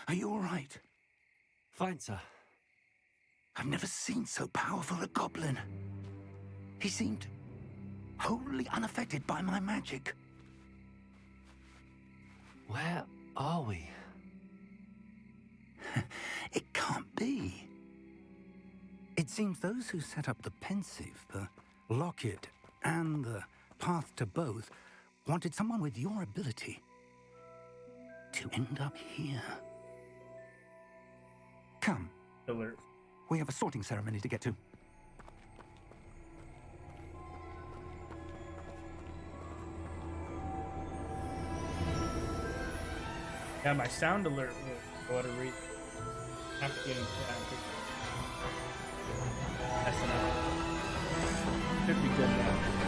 Are you all right? Fine, sir. I've never seen so powerful a goblin. He seemed wholly unaffected by my magic. Where are we? It can't be. It seems those who set up the pensive, the locket, and the path to both wanted someone with your ability to end up here. Come. Alert. We have a sorting ceremony to get to. Yeah, my sound alert will go to read. After getting messing up. Should be good now.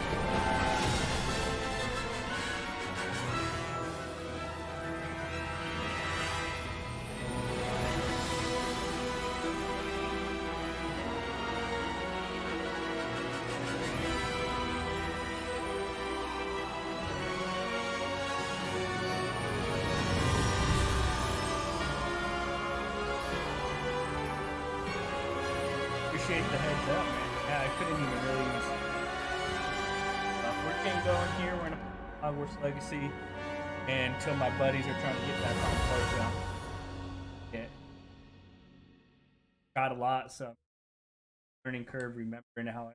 Appreciate the heads up, man. Yeah, I couldn't even really we're getting going here. We're in a Hogwarts Legacy, and until my buddies are trying to get back on board. Yeah, got a lot, so learning curve. Remembering how.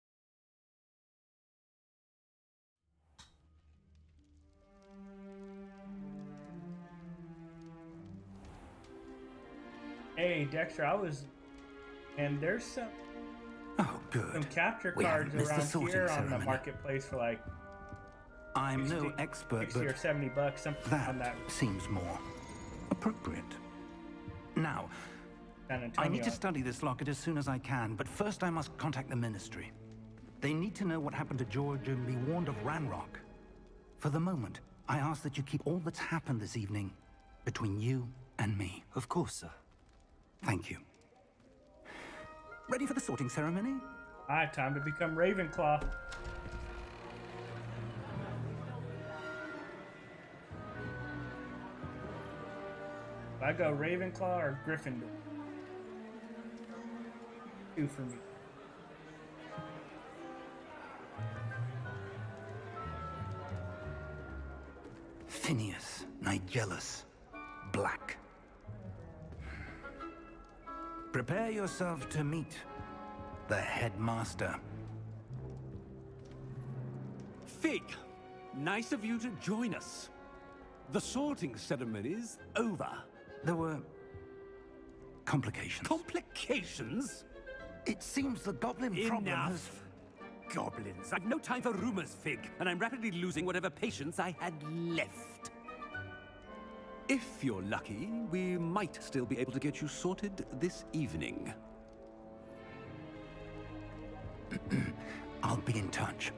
Hey, Dexter, and there's some good. capture We cards haven't missed the around sorting here on the ceremony. marketplace for like I'm 60 no expert, 60 but or $70, something on that. seems more appropriate. Now, San I Antonio. need to study this locket as soon as I can, but first I must contact the Ministry. They need to know what happened to George and be warned of Ranrock. For the moment, I ask that you keep all that's happened this evening between you and me. Of course, sir. Thank you. Ready for the sorting ceremony? Alright, time to become Ravenclaw. I go Ravenclaw or Gryffindor. Two for me. Phineas, Nigellus, Black. Prepare yourself to meet the headmaster. Fig, nice of you to join us. The sorting ceremony's over. There were complications. Complications? It seems the goblin problem has... Enough. Goblins. I've no time for rumors, Fig, and I'm rapidly losing whatever patience I had left. If you're lucky, we might still be able to get you sorted this evening. I'll be in touch.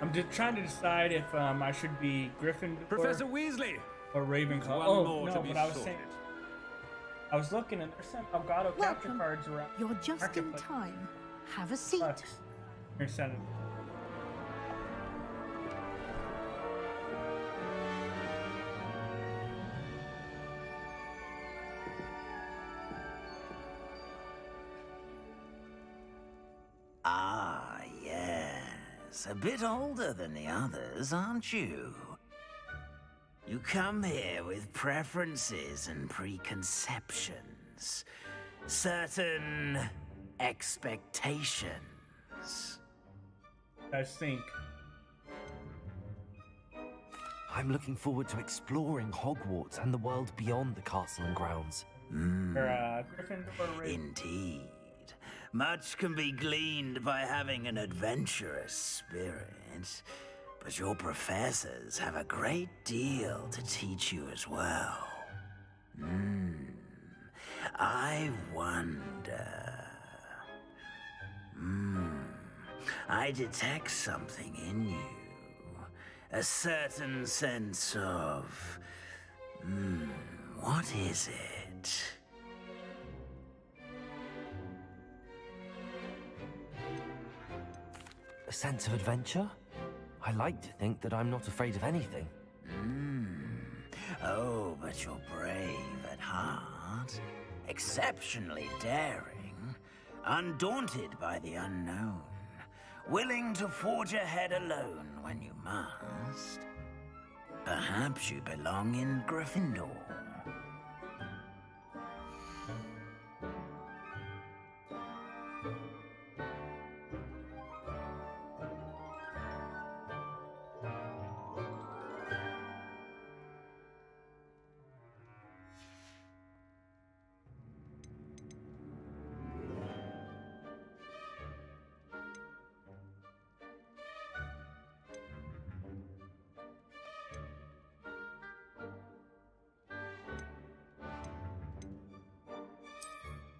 I'm just trying to decide if I should be Gryffindor Professor Weasley! or Ravenclaw. One Oh, more no, to be but I was sorted. saying... I was looking and there's some Elgato capture Welcome. cards around. You're just in Marketplace. time. Have a seat. Bucks. Here's Senator. Ah, yes. A bit older than the others, aren't you? You come here with preferences and preconceptions. Certain expectations. I think. I'm looking forward to exploring Hogwarts and the world beyond the castle and grounds. Or Gryffindor or Ravenclaw. Indeed. Much can be gleaned by having an adventurous spirit, but your professors have a great deal to teach you as well. I wonder... I detect something in you. A certain sense of... what is it? sense of adventure. I like to think that I'm not afraid of anything. Oh, but you're brave at heart, exceptionally daring, undaunted by the unknown, willing to forge ahead alone when you must. Perhaps you belong in Gryffindor.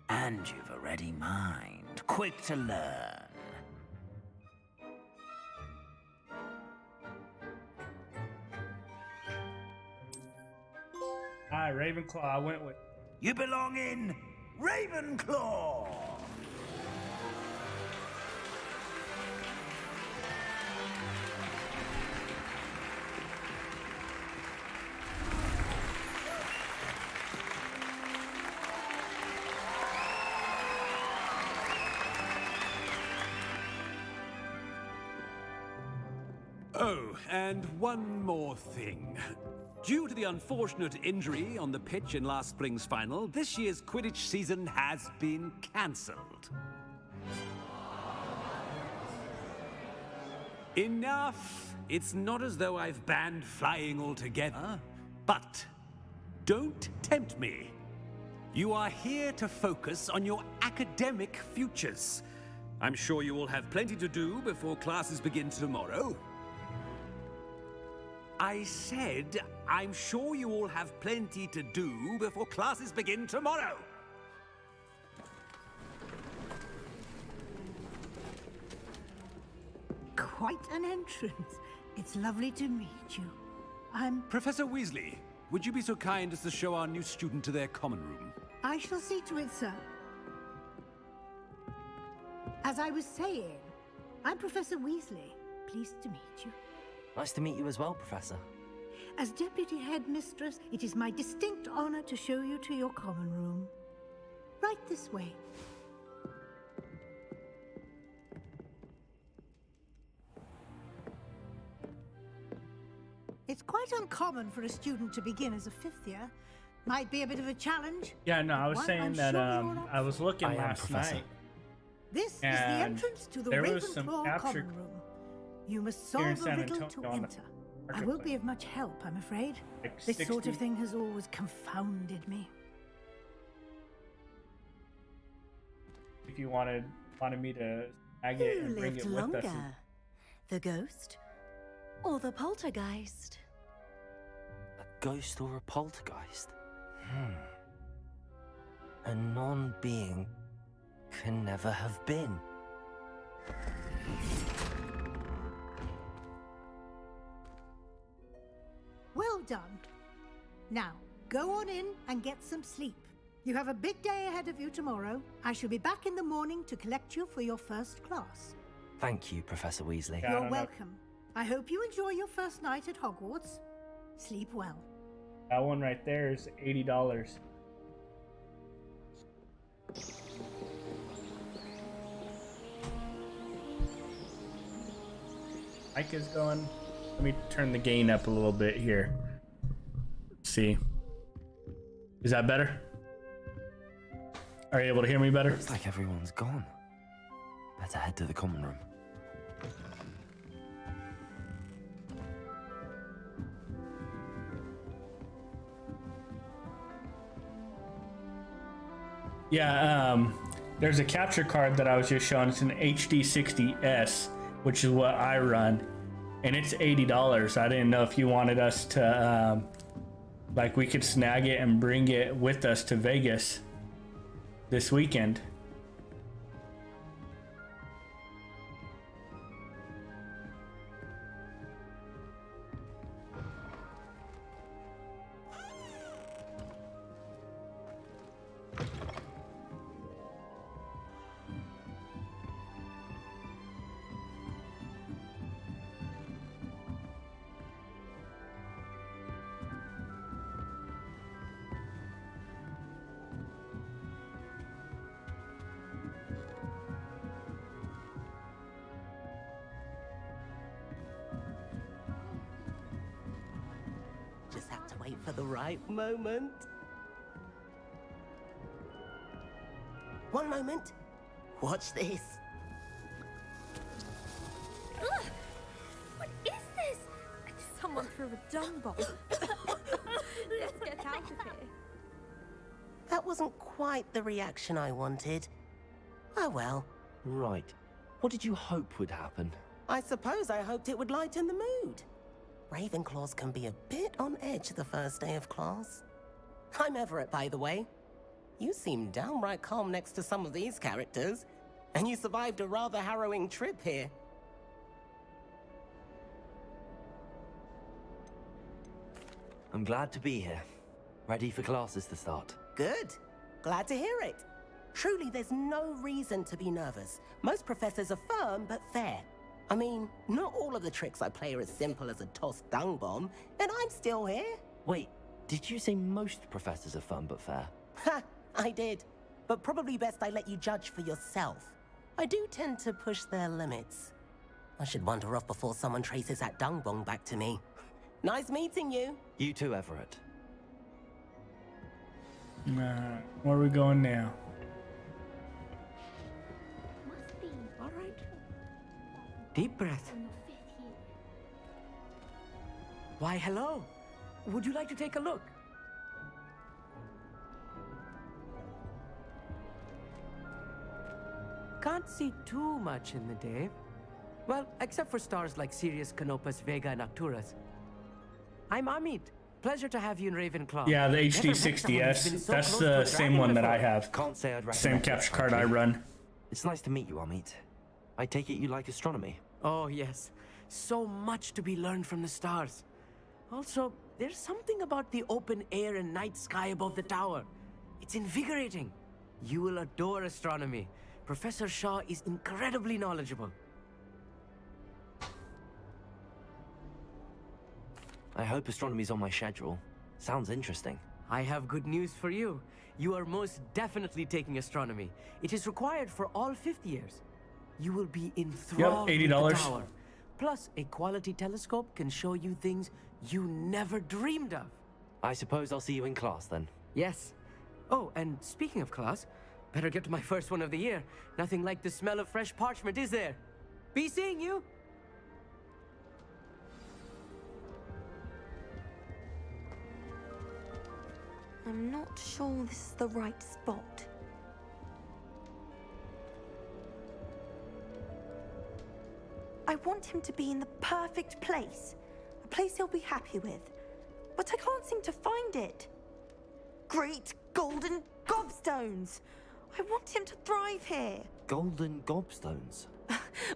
And you've a ready mind, quick to learn. Hi, Ravenclaw. I went with. You belong in Ravenclaw! Oh, and one more thing. Due to the unfortunate injury on the pitch in last spring's final, this year's Quidditch season has been cancelled. Enough! It's not as though I've banned flying altogether, but don't tempt me. You are here to focus on your academic futures. I'm sure you will have plenty to do before classes begin tomorrow. I said, I'm sure you all have plenty to do before classes begin tomorrow. Quite an entrance. It's lovely to meet you. Professor Weasley, would you be so kind as to show our new student to their common room? I shall see to it, sir. As I was saying, I'm Professor Weasley. Pleased to meet you. Nice to meet you as well, Professor. As Deputy Headmistress, it is my distinct honor to show you to your common room. Right this way. It's quite uncommon for a student to begin as a fifth year. Might be a bit of a challenge. Yeah, no, I was One saying I'm that sure you're up I was looking I am, last Professor. night. This is the And entrance to the there was some Ravenclaw capture common room. You must here in solve a San riddle to Antonio on the enter. I won't be marketplace. of much help, I'm afraid. Like This sort 60. of thing has always confounded me. If you wanted me to snag it Who and bring lived it with longer? us. The ghost or the poltergeist? A ghost or a poltergeist? A non-being can never have been. Well done. Now, go on in and get some sleep. You have a big day ahead of you tomorrow. I shall be back in the morning to collect you for your first class. Thank you, Professor Weasley. Yeah. I You're don't know. welcome. I hope you enjoy your first night at Hogwarts. Sleep well. That one right there is $80. Mic is going. Let me turn the gain up a little bit here. Let's see. Is that better? Are you able to hear me better? Looks like everyone's gone. Better head to the common room. Yeah, there's a capture card that I was just showing. It's an HD60S, which is what I run, and it's $80. I didn't know if you wanted us to, like, we could snag it and bring it with us to Vegas this weekend. wait for the right moment. One moment. Watch this. Ugh! What is this? Someone threw a dung bomb. Let's get out of here. That wasn't quite the reaction I wanted. Oh well. Right. What did you hope would happen? I suppose I hoped it would lighten the mood. Ravenclaws can be a bit on edge the first day of class. I'm Everett, by the way. You seem downright calm next to some of these characters, and you survived a rather harrowing trip here. I'm glad to be here. Ready for classes to start. Good. Glad to hear it. Truly, there's no reason to be nervous. Most professors are firm but fair. I mean, not all of the tricks I play are as simple as a tossed dung bomb, and I'm still here. Wait, did you say most professors are fun but fair? Ha! I did. But probably best I let you judge for yourself. I do tend to push their limits. I should wander off before someone traces that dung bomb back to me. Nice meeting you. You too, Everett. Where are we going now? Must be All right. Deep breath. in the 5th year. Why, hello. Would you like to take a look? Can't see too much in the day. Well, except for stars like Sirius, Canopus, Vega, and Arcturus. I'm Amit. Pleasure to have you in Ravenclaw. Yeah, the Never met someone who's been HD60S. so That's close to the a same dragon one that I before. have. Can't say I'd recommend Same it, capture thank card I you. run. It's nice to meet you, Amit. I take it you like astronomy. Oh, yes. So much to be learned from the stars. Also, there's something about the open air and night sky above the tower. It's invigorating. You will adore astronomy. Professor Shaw is incredibly knowledgeable. I hope astronomy's on my schedule. Sounds interesting. I have good news for you. You are most definitely taking astronomy. It is required for all 5th years. You will be enthralled with the $80. tower. Plus, a quality telescope can show you things you never dreamed of. I suppose I'll see you in class then. Yes. Oh, and speaking of class, better get to my first one of the year. Nothing like the smell of fresh parchment, is there? Be seeing you! I'm not sure this is the right spot. I want him to be in the perfect place. A place he'll be happy with. But I can't seem to find it. Great golden gobstones! I want him to thrive here. Golden gobstones.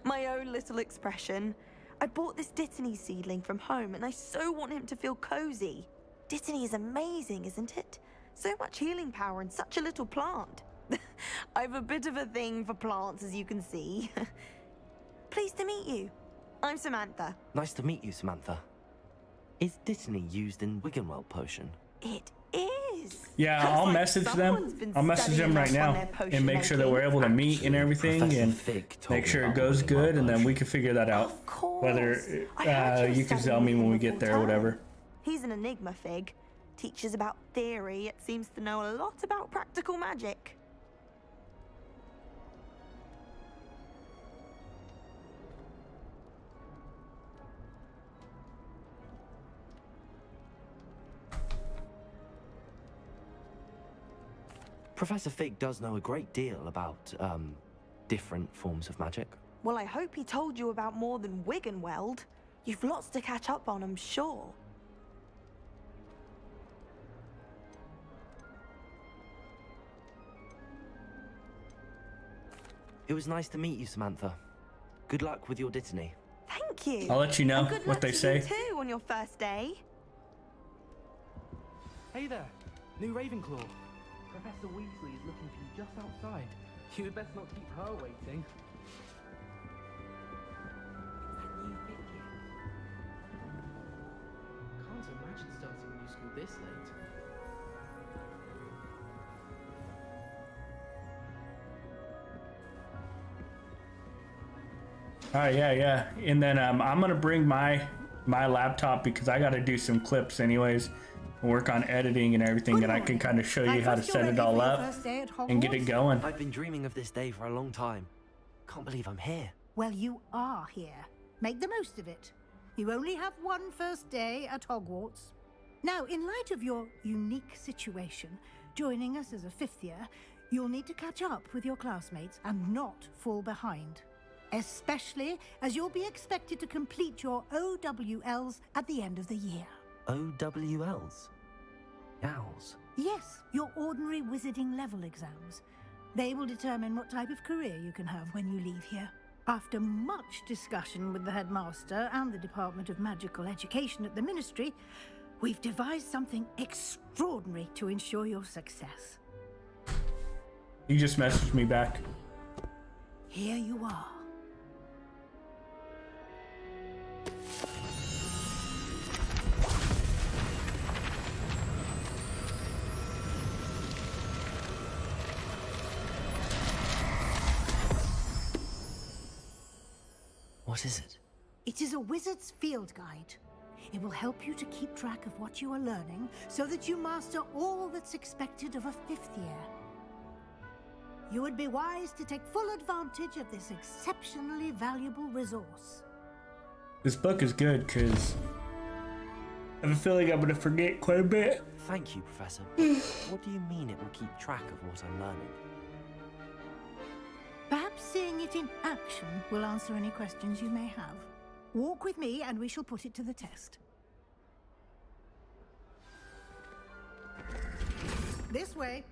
My own little expression. I bought this Dittany seedling from home and I so want him to feel cozy. Dittany is amazing, isn't it? So much healing power in such a little plant. I've a bit of a thing for plants, as you can see. Pleased to meet you. I'm Samantha. Nice to meet you, Samantha. Is Dittany used in Wiggenweld potion? It is. Yeah, Looks I'll like message someone's them. been I'll message them studying right up on now their potion and make sure that we're able to meet and everything, Professor and Fig told make me sure it about goes Wiggenweld good, and then potion. we can figure that out. Of course. Whether I heard you can studying tell me with when him we the get full there or time. whatever. He's an enigma, Fig. Teaches about theory, yet seems to know a lot about practical magic. Professor Fig does know a great deal about, different forms of magic. Well, I hope he told you about more than Wiggenweld. You've lots to catch up on, I'm sure. It was nice to meet you, Samantha. Good luck with your Dittany. Thank you. I'll let you know And good what luck they to say. You too on your first day. Hey there, new Ravenclaw. Professor Weasley is looking for you just outside. You'd best not keep her waiting. That new bit here. Can't imagine starting a new school this late. All right, yeah. And then I'm gonna bring my laptop because I got to do some clips anyways. work on editing and everything, and I can kind of show you how to set it all up and get it going. I've been dreaming of this day for a long time. Can't believe I'm here. Well, you are here. Make the most of it. You only have one first day at Hogwarts. Now, in light of your unique situation, joining us as a fifth year, you'll need to catch up with your classmates and not fall behind. Especially as you'll be expected to complete your OWLs at the end of the year. OWLs? Owls? Yes, your ordinary wizarding level exams. They will determine what type of career you can have when you leave here. After much discussion with the headmaster and the Department of Magical Education at the Ministry, we've devised something extraordinary to ensure your success. He just messaged me back. Here you are. What is it? It is a wizard's field guide. It will help you to keep track of what you are learning so that you master all that's expected of a fifth year. You would be wise to take full advantage of this exceptionally valuable resource. This book is good because I have a feeling I'm going to forget quite a bit. Thank you, Professor. What do you mean it will keep track of what I'm learning? Perhaps seeing it in action will answer any questions you may have. Walk with me and we shall put it to the test. This way.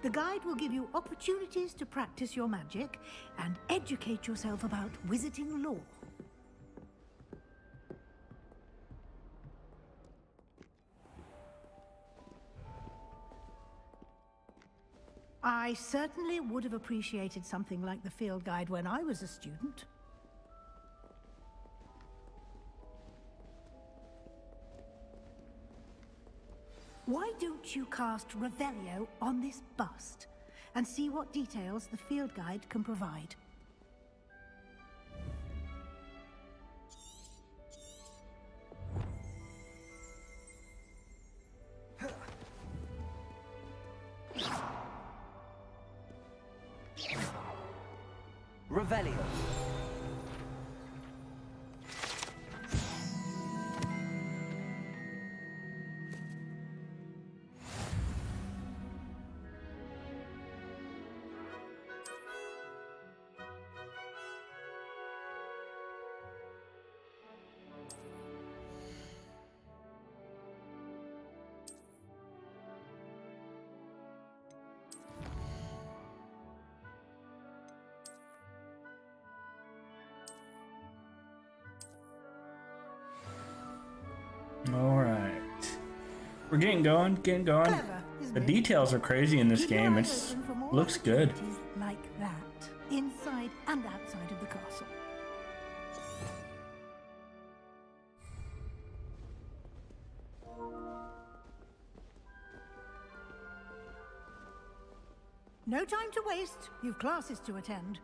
The guide will give you opportunities to practice your magic and educate yourself about wizarding lore. I certainly would have appreciated something like the field guide when I was a student. Why don't you cast Revelio on this bust and see what details the field guide can provide? Revelio. All right. We're getting going, Clever, isn't The it? details are crazy in this Keep your game. eyes It open for more looks good. activities like that, inside and outside of the castle. No time to waste. You've classes to attend.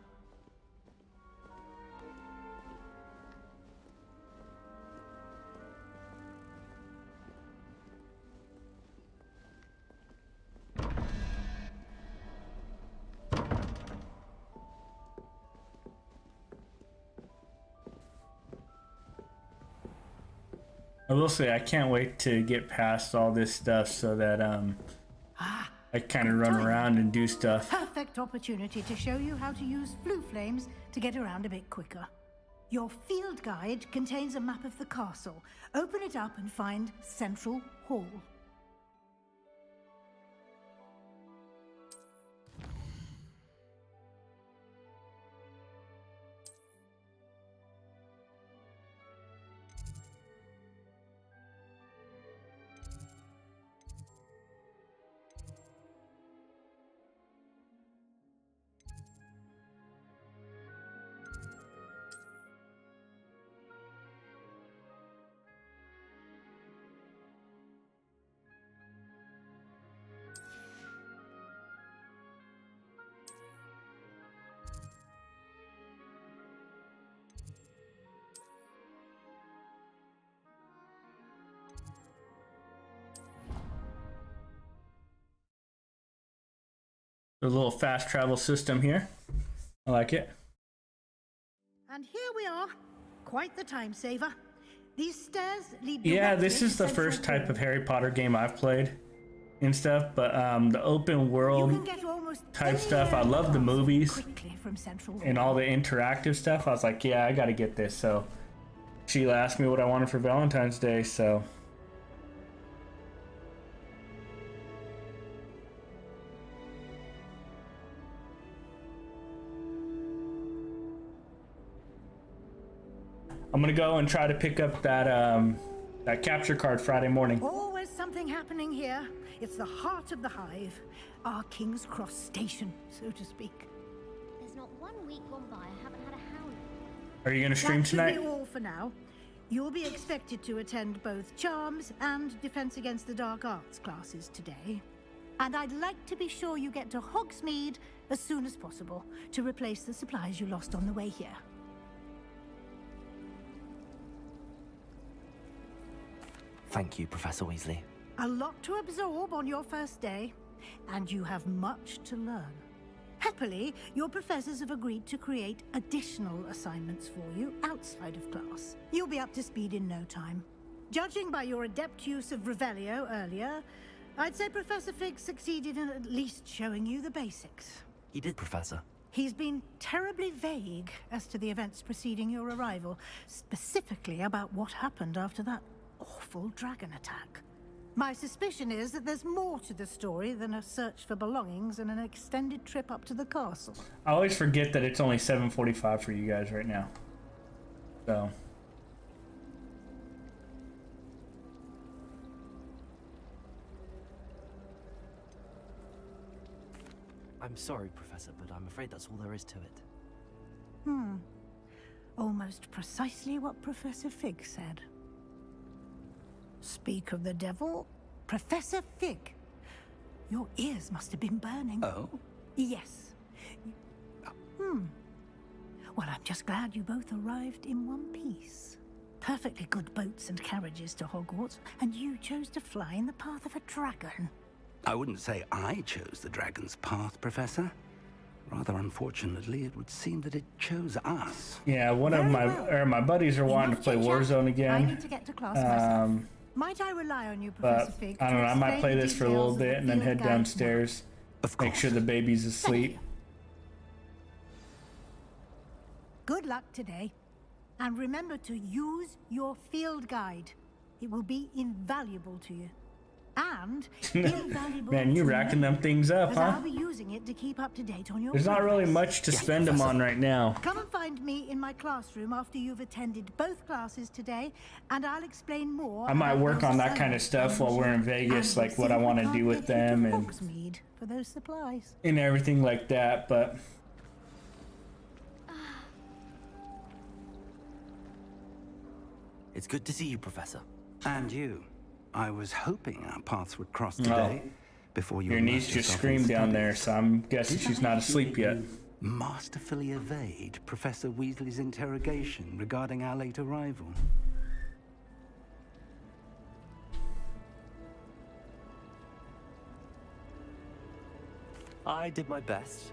I will say I can't wait to get past all this stuff so that I kind of run around and do stuff. Perfect opportunity to show you how to use flue flames to get around a bit quicker. Your field guide contains a map of the castle. Open it up and find Central Hall. A little fast travel system here. I like it. And here we are. Quite the time saver. These stairs lead Yeah, directly this is to the Central first type Hall. of Harry Potter game I've played and stuff, but the open You world can get almost type any stuff, I area love the of movies quickly from Central and Hall. all the interactive stuff. I was like, yeah, I gotta get this. So Sheila asked me what I wanted for Valentine's Day, so I'm gonna go and try to pick up that capture card Friday morning. Always something happening here. It's the heart of the hive, our King's Cross station, so to speak. There's not 1 week gone by I haven't had a howl. Are you gonna stream That should tonight? be all for now. You'll be expected to attend both Charms and Defense Against the Dark Arts classes today. And I'd like to be sure you get to Hogsmeade as soon as possible to replace the supplies you lost on the way here. Thank you, Professor Weasley. A lot to absorb on your first day, and you have much to learn. Happily, your professors have agreed to create additional assignments for you outside of class. You'll be up to speed in no time. Judging by your adept use of Revelio earlier, I'd say Professor Fig succeeded in at least showing you the basics. He did, Professor. He's been terribly vague as to the events preceding your arrival, specifically about what happened after that awful dragon attack. My suspicion is that there's more to the story than a search for belongings and an extended trip up to the castle. I always forget that it's only 7:45 for you guys right now. So I'm sorry, Professor, but I'm afraid that's all there is to it. Almost precisely what Professor Fig said. Speak of the devil, Professor Fig. Your ears must have been burning. Oh? Yes. Well, I'm just glad you both arrived in one piece. Perfectly good boats and carriages to Hogwarts, and you chose to fly in the path of a dragon. I wouldn't say I chose the dragon's path, Professor. Rather unfortunately, it would seem that it chose us. yeah, one of my buddies are wanting to play Warzone I again. need to get to class myself. Might I rely on you, Professor But Fig? I don't know, I might to play explain this the for a little details of bit the and then field head guide downstairs. Of course. Make sure the baby's asleep. you. Good luck today. And remember to use your field guide. It will be invaluable to you. And invaluable Man, you to racking me, them things up, as huh? I'll be using it to keep up to date on your There's not really progress. much to spend them on right now. Come and find me in my classroom after you've attended both classes today, and I'll explain more. I might about work those on that kind of assignments stuff while we're in Vegas, and like we'll what see I if we want to can't do with get you to them and Hogsmeade for those supplies. everything like that, but It's good to see you, Professor. And you. I was hoping our paths would cross today before you your niece immerse just yourself in screamed down there, studies. so I'm guessing she's not asleep yet. Masterfully evade Professor Weasley's interrogation regarding our late arrival. I did my best,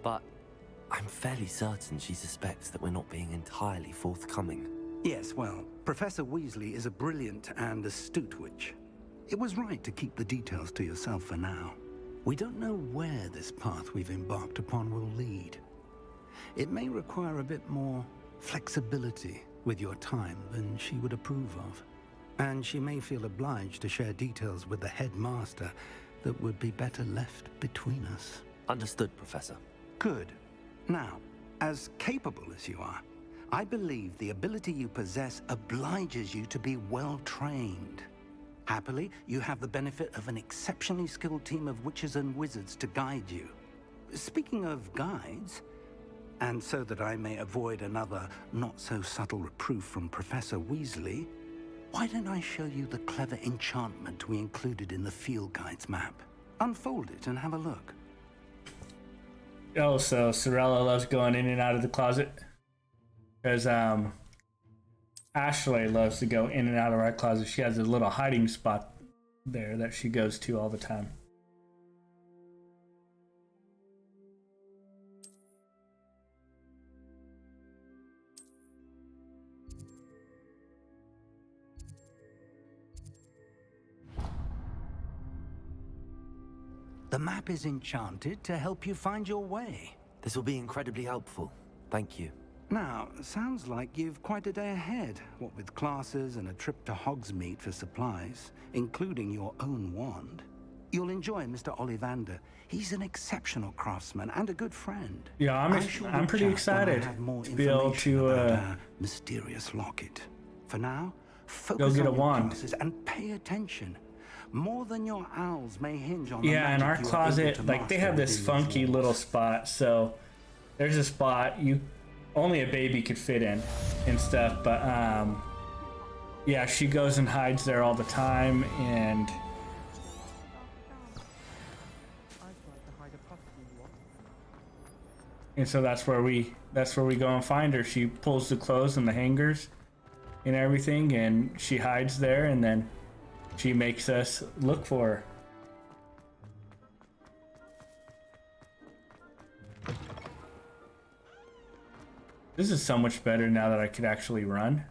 but I'm fairly certain she suspects that we're not being entirely forthcoming. Yes, well, Professor Weasley is a brilliant and astute witch. It was right to keep the details to yourself for now. We don't know where this path we've embarked upon will lead. It may require a bit more flexibility with your time than she would approve of. And she may feel obliged to share details with the headmaster that would be better left between us. Understood, Professor. Good. Now, as capable as you are, I believe the ability you possess obliges you to be well trained. Happily, you have the benefit of an exceptionally skilled team of witches and wizards to guide you. Speaking of guides, and so that I may avoid another not-so-subtle reproof from Professor Weasley, why don't I show you the clever enchantment we included in the field guide's map? Unfold it and have a look. Oh, so Sorella loves going in and out of the closet? Because Ashley loves to go in and out of our closet. She has a little hiding spot there that she goes to all the time. The map is enchanted to help you find your way. This will be incredibly helpful. Thank you. Now, sounds like you've quite a day ahead, what with classes and a trip to Hogsmeade for supplies, including your own wand. You'll enjoy Mr. Ollivander. He's an exceptional craftsman and a good friend. Yeah, I'm pretty excited to be able to our mysterious locket. For now, focus get on a your wand. classes and pay attention. More than your owls may hinge on the Yeah, in magic our you are able closet, to like they master have this within funky these little walls. spot. So there's a spot only a baby could fit in and stuff. But yeah, she goes and hides there all the time, and so that's where we go and find her. She pulls the clothes and the hangers and everything, and she hides there, and then she makes us look for her. This is so much better now that I could actually run.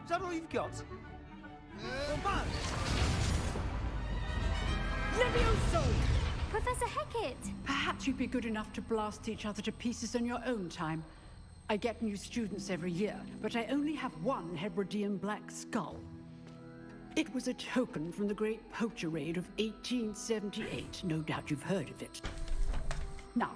Is that all you've got? Levioso! Professor Hecat! Perhaps you'd be good enough to blast each other to pieces in your own time. I get new students every year, but I only have one Hebridean black skull. It was a token from the Great Poacher Raid of 1878. No doubt you've heard of it. Now,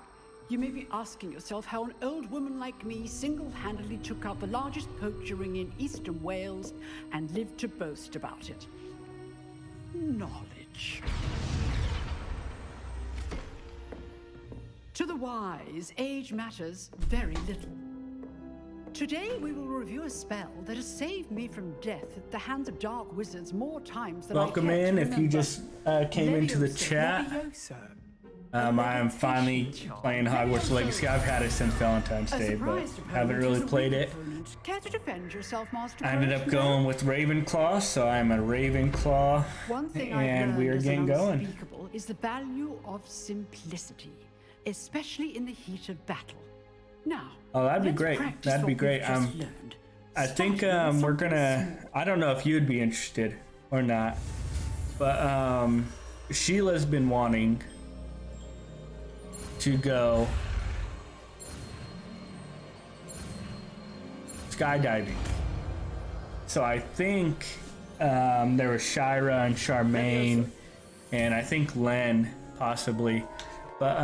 you may be asking yourself how an old woman like me single-handedly took out the largest poacher ring in eastern Wales and lived to boast about it. Knowledge. To the wise, age matters very little. Today we will review a spell that has saved me from death at the hands of dark wizards more times than Welcome I care in. to If you remember. just came into the chat, I'm finally playing Hogwarts Legacy. I've had it since Valentine's A Day, but surprised haven't opponent really is a played weak it. opponent. Care to defend yourself, Master I ended up Crow? going with Ravenclaw, so I'm a Ravenclaw, One thing I've and learned we are as getting an going. unspeakable is the value of simplicity, especially in the heat of battle. Now, Oh, that'd be let's great. practice That'd be what great. we've just learned. I think Starting with we're something gonna. small. I don't know if you'd be interested or not, but Sheila's been wanting to go skydiving. So I think there was Shira and Charmaine, and I think Len possibly, but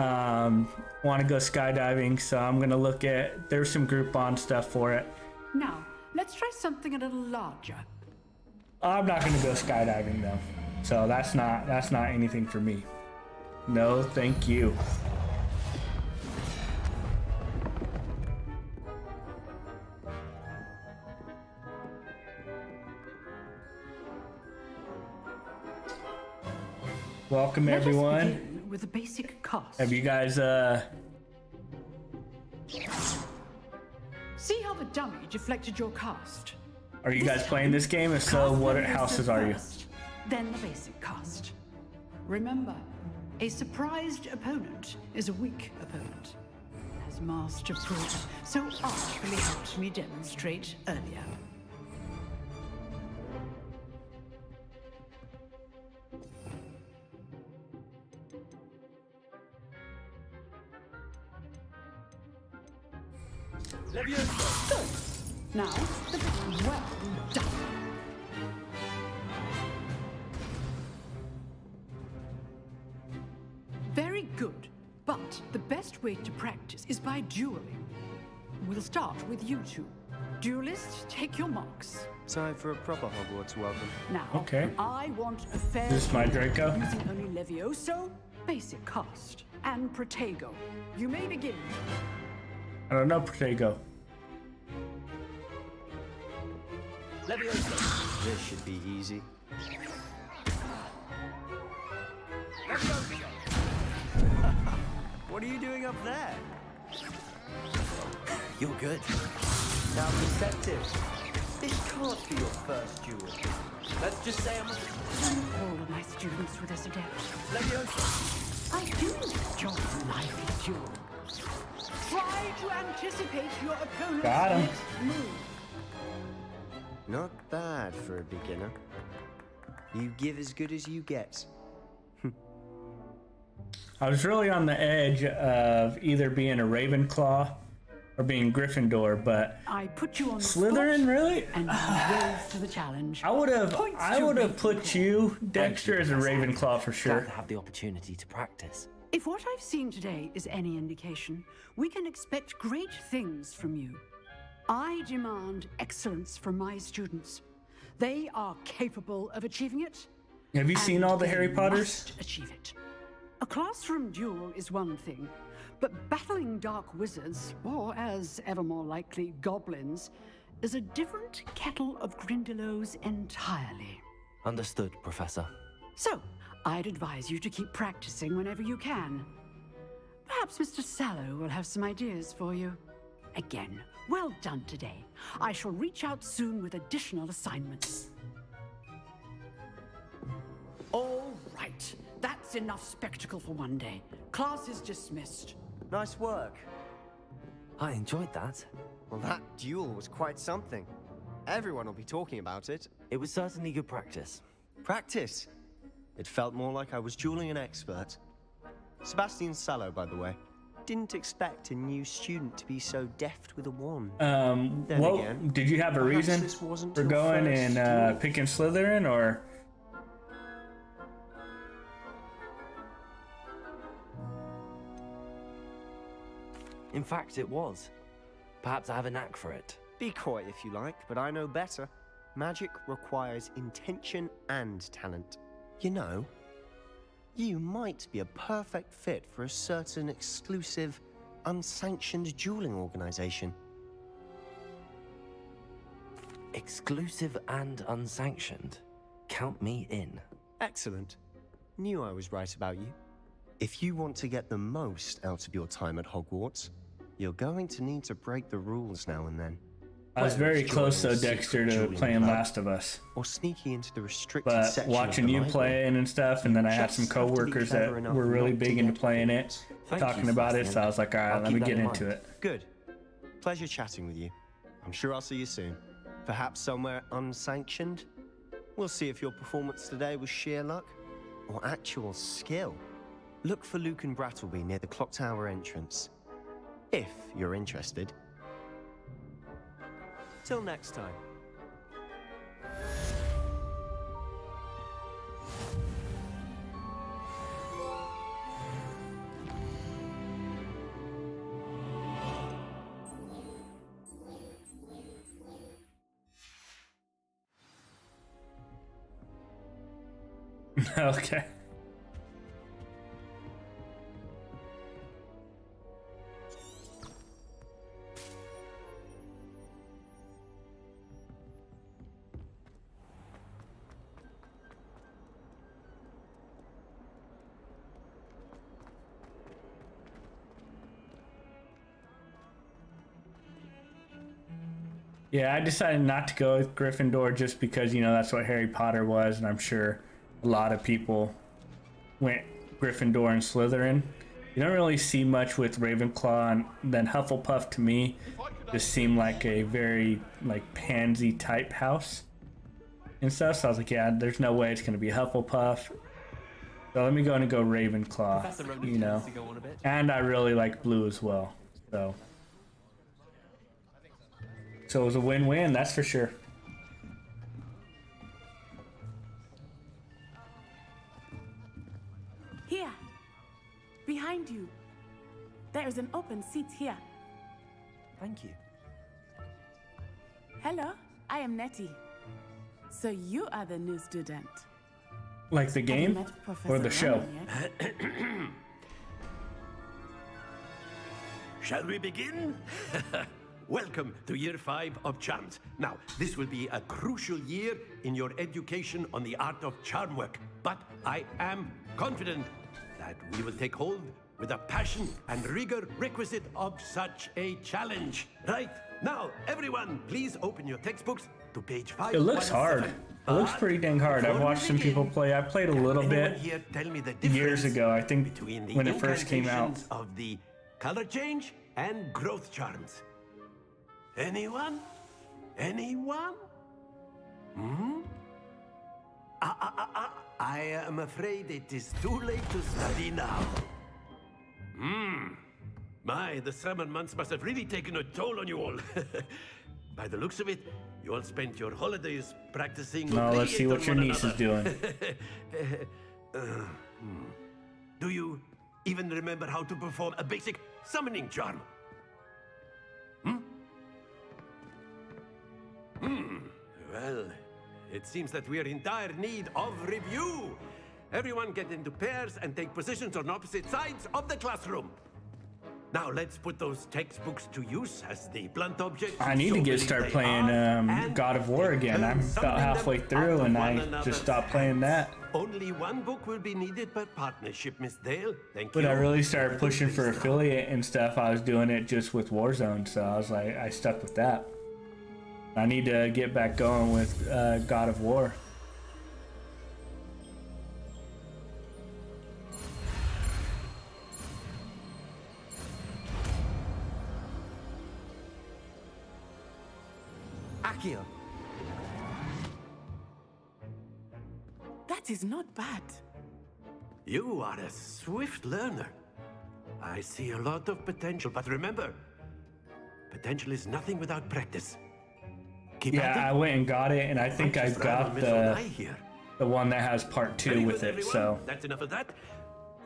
want to go skydiving. So I'm gonna look at. There's some Groupon stuff for it. Now, let's try something a little larger. I'm not gonna go skydiving though, so that's not anything for me. No, thank you. Welcome Let us everyone. begin with a basic cast. Have you guys See how the dummy deflected your cast? are you guys This playing time, this game? If so, cast what Leviosa houses are you? first, then the basic cast. Remember, a surprised opponent is a weak opponent, as Master proved so artfully helped me demonstrate earlier. Good. Now, well done. Very good. But the best way to practice is by dueling. We'll start with you two. Duelists, take your marks. Time for a proper Hogwarts welcome. Now, Okay. I want a fair This is my duel Draco? using only Levioso, basic cast, and Protego. You may begin. I don't know, Protego. Leviosa. This should be easy. What are you doing up there? You're good. Now, Perceptive, this can't be your first duel. Let's just say I'm All a nice students with this adept. I do enjoy lively duel. Try to anticipate your opponent's Got him. next move. Not bad for a beginner. You give as good as you get. I was really on the edge of either being a Ravenclaw or being Gryffindor, but I put you on the Slytherin, spot, really? and you rose to the challenge. I would have Points to put you, Dexter, as a Professor. Ravenclaw for sure. Glad to have the opportunity to practice. If what I've seen today is any indication, we can expect great things from you. I demand excellence from my students. They are capable of achieving it. Have you seen and all the they Harry Potters? must achieve it. A classroom duel is one thing, but battling dark wizards, or as ever more likely, goblins, is a different kettle of Grindylows entirely. Understood, Professor. So, I'd advise you to keep practicing whenever you can. Perhaps Mr. Sallow will have some ideas for you. Again, well done today. I shall reach out soon with additional assignments. All right. That's enough spectacle for one day. Class is dismissed. Nice work. I enjoyed that. Well, that duel was quite something. Everyone will be talking about it. It was certainly good practice. Practice? It felt more like I was dueling an expert. Sebastian Sallow, by the way. Didn't expect a new student to be so deft with a wand. Then again, Did you have a perhaps reason this wasn't for your going first and duel. picking Slytherin, or? In fact, it was. Perhaps I have a knack for it. Be coy if you like, but I know better. Magic requires intention and talent. You know, you might be a perfect fit for a certain exclusive, unsanctioned dueling organization. Exclusive and unsanctioned. Count me in. Excellent. Knew I was right about you. If you want to get the most out of your time at Hogwarts, you're going to need to break the rules now and then. I was Whether very it's close, though, joining a Dexter, secret to dueling playing club Last of Us. or sneaking into the restricted But section watching of the you library. playing and stuff, and then I had some just have to be coworkers that clever enough were really not to big into get playing it, caught. Thank talking you, about it, so Sebastian. I was like, all right, I'll let keep me that get in into mind. it. Good. Pleasure chatting with you. I'm sure I'll see you soon. Perhaps somewhere unsanctioned? We'll see if your performance today was sheer luck or actual skill. Look for Luke and Brattleby near the clock tower entrance. If you're interested. Till next time. Okay. Yeah, I decided not to go with Gryffindor just because, you know, that's what Harry Potter was, and I'm sure a lot of people went Gryffindor and Slytherin. You don't really see much with Ravenclaw, and then Hufflepuff to me just seemed like a very like pansy type house and stuff. So I was like, yeah, there's no way it's gonna be Hufflepuff. So let me go and go Ravenclaw, you know. And I really like blue as well. So it was a win-win, that's for sure. Here, behind you. There is an open seat here. Thank you. Hello, I am Nettie. So you are the new student. Like the Have you game met or Professor the show? Roman yet? Shall we begin? Welcome to Year 5 of Charms. Now, this will be a crucial year in your education on the art of charm work. But I am confident that we will take hold with the passion and rigor requisite of such a challenge. Right, now, everyone, please open your textbooks to page 5. It looks hard. It looks pretty dang hard. I've watched some people play. I played a little bit years ago, I think, when it first came out. Of the color change and growth charms. Anyone? Anyone? Hmm? I am afraid it is too late to study now. My, the summer months must have really taken a toll on you all. By the looks of it, you all spent your holidays practicing. No, let's see what your niece is doing. Do you even remember how to perform a basic summoning charm? Well, it seems that we are in dire need of review. Everyone get into pairs and take positions on opposite sides of the classroom. Now let's put those textbooks to use as the blunt objects. I need to start playing God of War again. I'm about halfway through and I just stopped playing that. Only one book will be needed per partnership, Miss Dale. Thank you. When I really started pushing for affiliate and stuff, I was doing it just with Warzone, so I was like, I stuck with that. I need to get back going with God of War. Akio. That is not bad. You are a swift learner. I see a lot of potential, but remember, potential is nothing without practice. Keep at it. I went and got it, and I think I got the one that has part 2 with it, so. That's enough of that.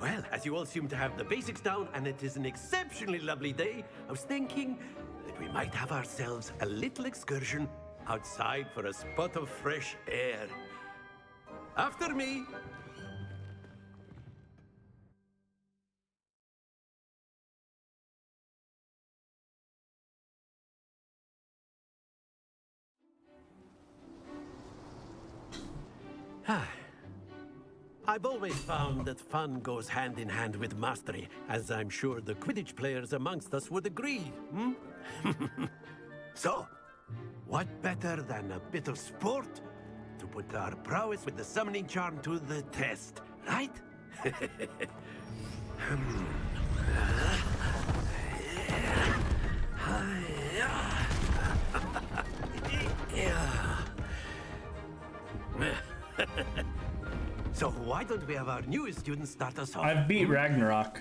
Well, as you all seem to have the basics down, and it is an exceptionally lovely day, I was thinking that we might have ourselves a little excursion outside for a spot of fresh air. After me. I've always found that fun goes hand in hand with mastery, as I'm sure the Quidditch players amongst us would agree. So, what better than a bit of sport to put our prowess with the summoning charm to the test, right? So why don't we have our newest students start us off? I've beat Ragnarok.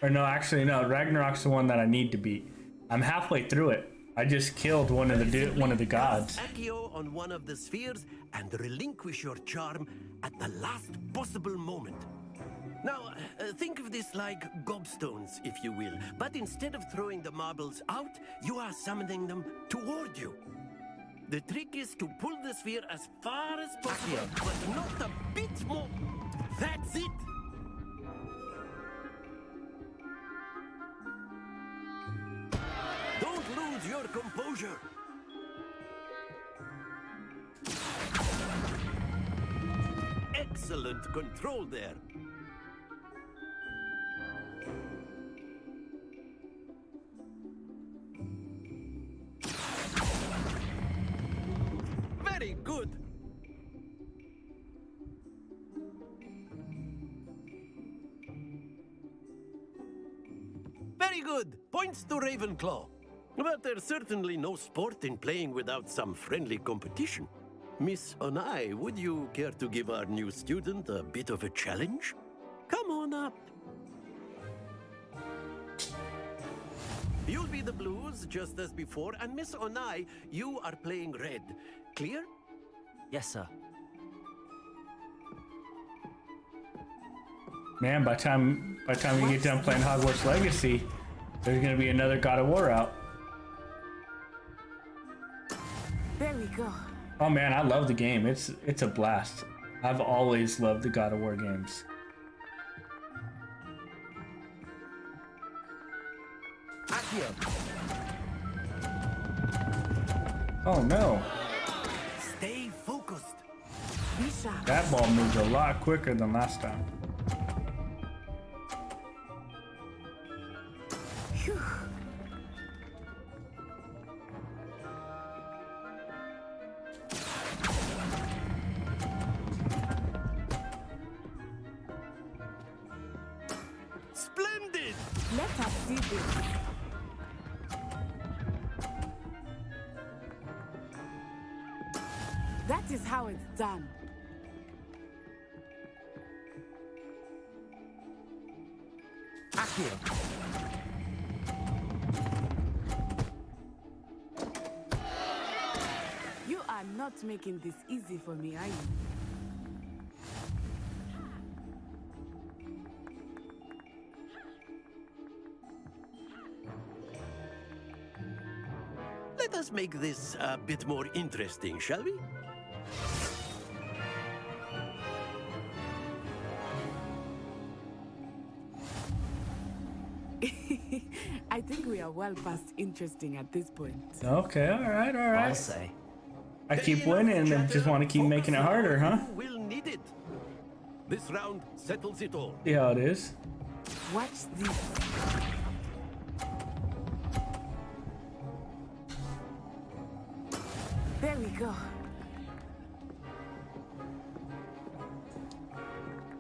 Or no, actually no, Ragnarok's the one that I need to beat. I'm halfway through it. I just killed one of the gods. Accio on one of the spheres and relinquish your charm at the last possible moment. Now, think of this like gobstones, if you will. But instead of throwing the marbles out, you are summoning them toward you. The trick is to pull the sphere as far as possible, but not a bit more. That's it. Don't lose your composure. Excellent control there. Very good. Very good. Points to Ravenclaw. But there's certainly no sport in playing without some friendly competition. Miss Onai, would you care to give our new student a bit of a challenge? Come on up. You'll be the blues, just as before, and Miss Onai, you are playing red. Clear? Yes, sir. Man, by the time you get done playing Hogwarts Legacy, there's gonna be another God of War out. There we go. Oh man, I love the game. It's a blast. I've always loved the God of War games. Oh no. Stay focused. That ball moves a lot quicker than last time. Let us see this. That is how it's done. Accio. You are not making this easy for me, are you? Let us make this a bit more interesting, shall we? I think we are well past interesting at this point. Okay, all right, all right. I'll say. I keep winning and just want to keep making it harder, huh? We'll need it. This round settles it all. See how it is. Watch this. There we go.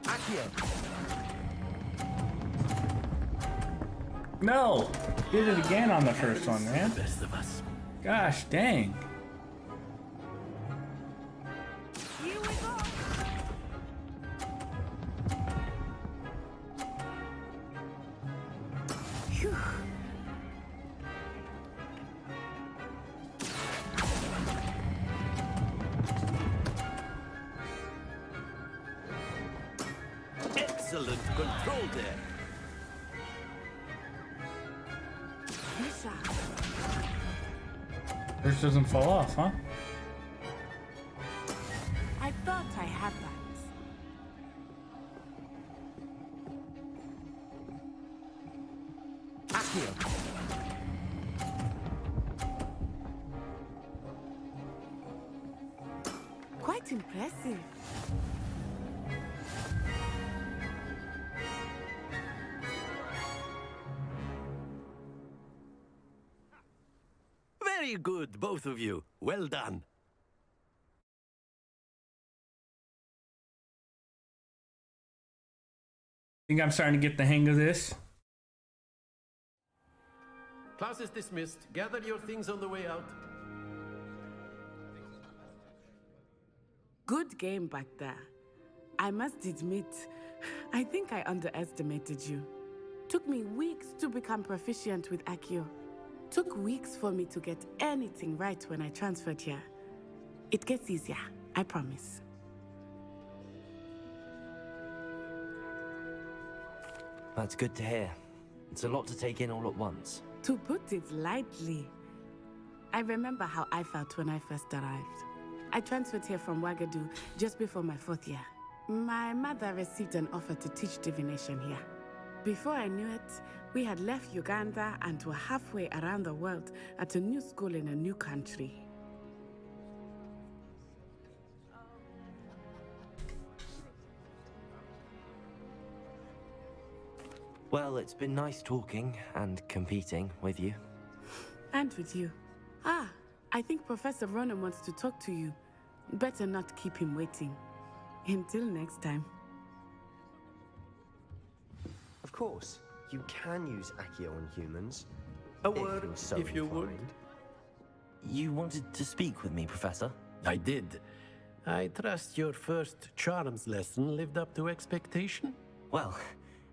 Accio. No! Did it again on the first one, man. Best of us. Gosh dang. Here we go. Phew. Excellent control there. Yours doesn't fall off, huh? I thought I had that. Accio. Quite impressive. Very good, both of you. Well done. Think I'm starting to get the hang of this. Class is dismissed. Gather your things on the way out. Good game back there. I must admit, I think I underestimated you. Took me weeks to become proficient with Accio. Took weeks for me to get anything right when I transferred here. It gets easier, I promise. That's good to hear. It's a lot to take in all at once. To put it lightly, I remember how I felt when I first arrived. I transferred here from Wagadu just before my 4th year. My mother received an offer to teach divination here. Before I knew it, we had left Uganda and were halfway around the world at a new school in a new country. Well, it's been nice talking and competing with you. And with you. Ah, I think Professor Ronan wants to talk to you. Better not keep him waiting. Until next time. Of course, you can use Accio on humans. A word, if you would. You wanted to speak with me, Professor? I did. I trust your first charms lesson lived up to expectation? Well,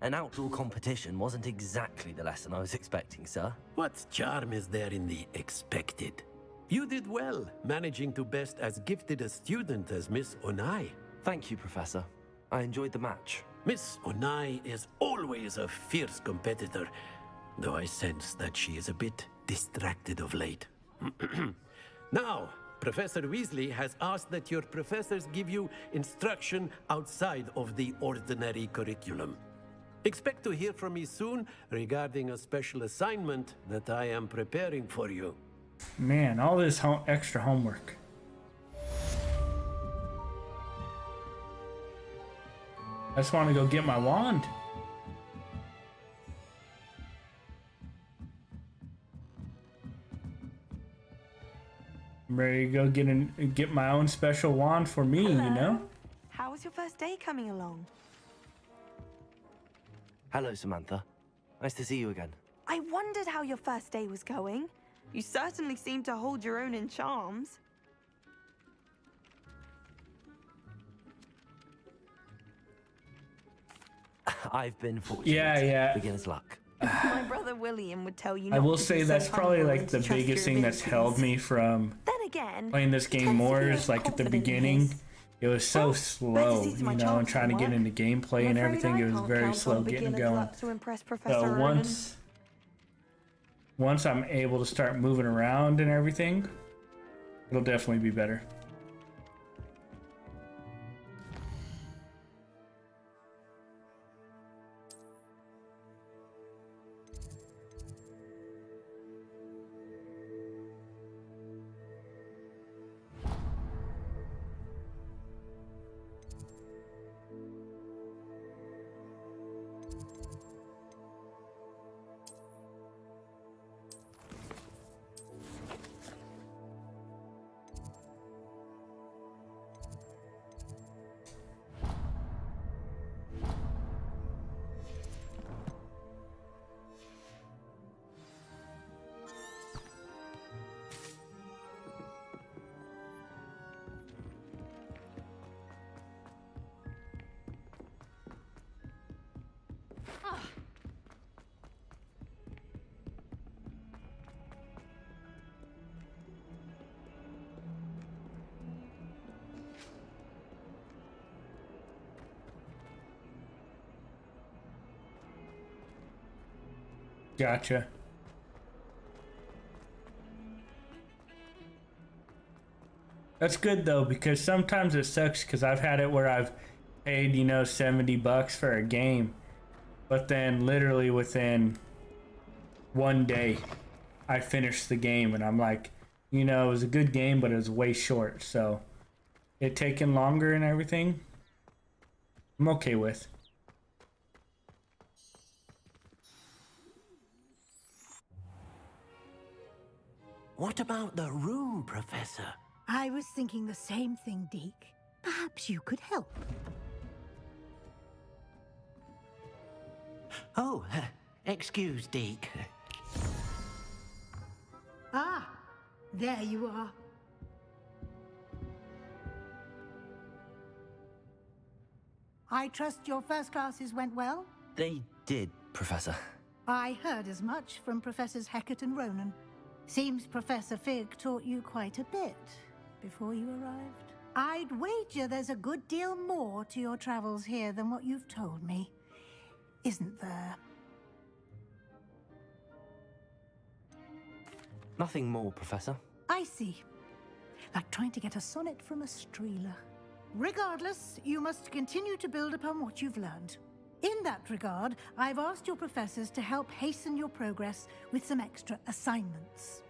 an outdoor competition wasn't exactly the lesson I was expecting, sir. What charm is there in the expected? You did well, managing to best as gifted a student as Miss Onai. Thank you, Professor. I enjoyed the match. Miss Onai is always a fierce competitor, though I sense that she is a bit distracted of late. Now, Professor Weasley has asked that your professors give you instruction outside of the ordinary curriculum. Expect to hear from me soon regarding a special assignment that I am preparing for you. Man, all this extra homework. I just want to go get my wand. I'm ready to go get my own special wand for me, Hello. you know? How was your first day coming along? Hello, Samantha. Nice to see you again. I wondered how your first day was going. You certainly seem to hold your own in charms. I've been fortunate. Yeah. Beginner's luck. My brother William would tell you. I not will to say be so that's probably humble like and the to trust biggest your thing that's held abilities. me from Then again, playing this game more is like at the beginning. It was so slow, you know, and trying to get into gameplay and everything. It was very slow getting going. So once I'm able to start moving around and everything, it'll definitely be better. Gotcha. That's good though, because sometimes it sucks because I've had it where I've paid, you know, $70 for a game, but then literally within one day I finished the game and I'm like, you know, it was a good game, but it was way short. So it taking longer and everything, I'm okay with. What about the room, Professor? I was thinking the same thing, Deke. Perhaps you could help. Oh, excuse, Deke. Ah, there you are. I trust your first classes went well? They did, Professor. I heard as much from Professors Hecat and Ronan. Seems Professor Fig taught you quite a bit before you arrived. I'd wager there's a good deal more to your travels here than what you've told me. Isn't there? Nothing more, Professor. I see. Like trying to get a sonnet from a streeler. Regardless, you must continue to build upon what you've learned. In that regard, I've asked your professors to help hasten your progress with some extra assignments.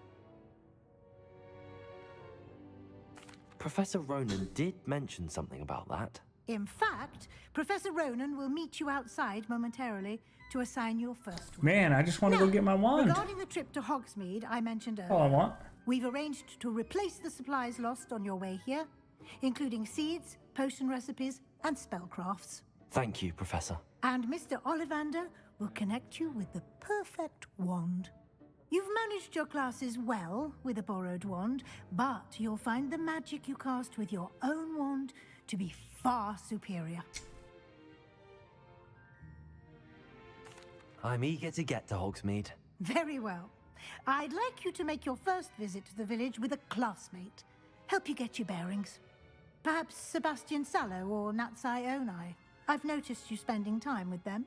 Professor Ronan did mention something about that. In fact, Professor Ronan will meet you outside momentarily to assign your first one. Man, I just want to go get my wand. Regarding the trip to Hogsmeade I mentioned earlier, All I want. We've arranged to replace the supplies lost on your way here, including seeds, potion recipes, and spellcrafts. Thank you, Professor. And Mr. Ollivander will connect you with the perfect wand. You've managed your classes well with a borrowed wand, but you'll find the magic you cast with your own wand to be far superior. I'm eager to get to Hogsmeade. Very well. I'd like you to make your first visit to the village with a classmate. Help you get your bearings. Perhaps Sebastian Sallow or Natsai Onai. I've noticed you spending time with them.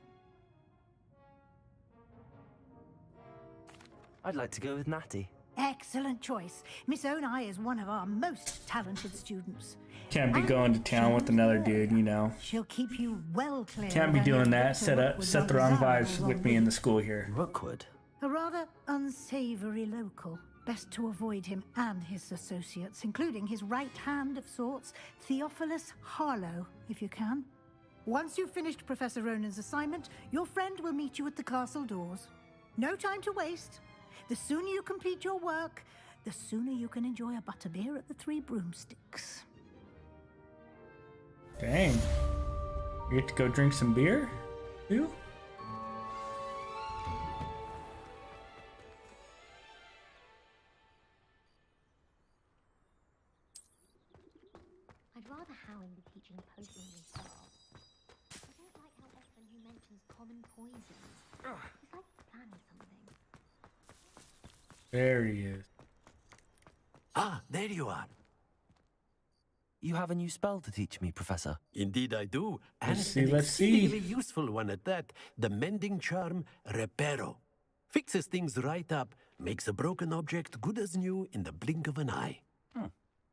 I'd like to go with Natty. Excellent choice. Miss Onai is one of our most talented students. Can't be going to town with another dude, you know. She'll keep you well clear. Can't be doing that. Set the wrong vibes with me in the school here. Rookwood. A rather unsavory local. Best to avoid him and his associates, including his right hand of sorts, Theophilus Harlow, if you can. Once you've finished Professor Ronan's assignment, your friend will meet you at the castle doors. No time to waste. The sooner you complete your work, the sooner you can enjoy a butterbeer at the Three Broomsticks. Dang. You get to go drink some beer? You? planning something. There he is. Ah, there you are. You have a new spell to teach me, Professor. Indeed I do, and Let's see, an let's exceedingly see. useful one at that. The mending charm, Reparo. Fixes things right up, makes a broken object good as new in the blink of an eye.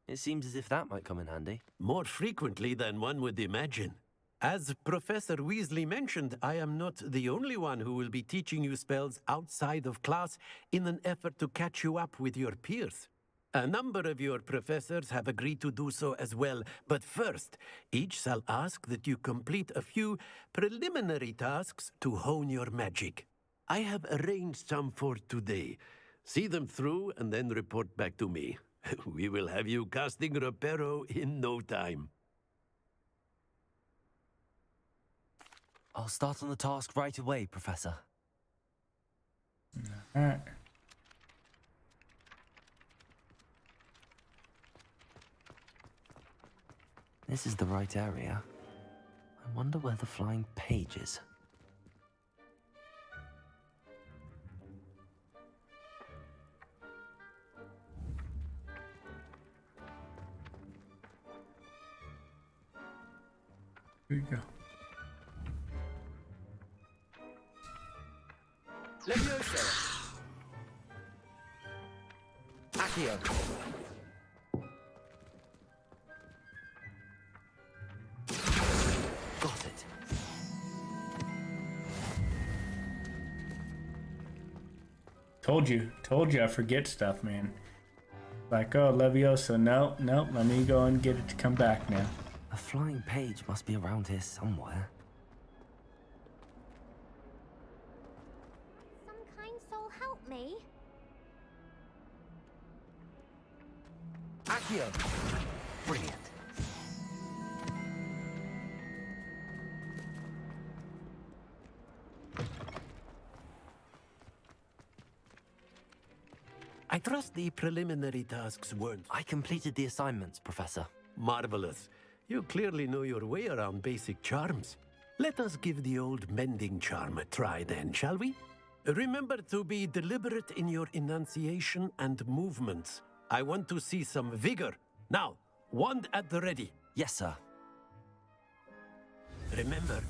It seems as if that might come in handy. More frequently than one would imagine. As Professor Weasley mentioned, I am not the only one who will be teaching you spells outside of class in an effort to catch you up with your peers. A number of your professors have agreed to do so as well, but first, each shall ask that you complete a few preliminary tasks to hone your magic. I have arranged some for today. See them through and then report back to me. We will have you casting Reparo in no time. I'll start on the task right away, Professor. All right. This is the right area. I wonder where the flying page is. Here you go. Leviosa. Accio. Got it. Told you I forget stuff, man. Like, oh, Leviosa, no, let me go and get it to come back now. A flying page must be around here somewhere. Some kind soul help me. Accio! Brilliant. I trust the preliminary tasks weren't... I completed the assignments, Professor. Marvelous. You clearly know your way around basic charms. Let us give the old mending charm a try then, shall we? Remember to be deliberate in your enunciation and movements. I want to see some vigor. Now, wand at the ready. Yes, sir. Remember,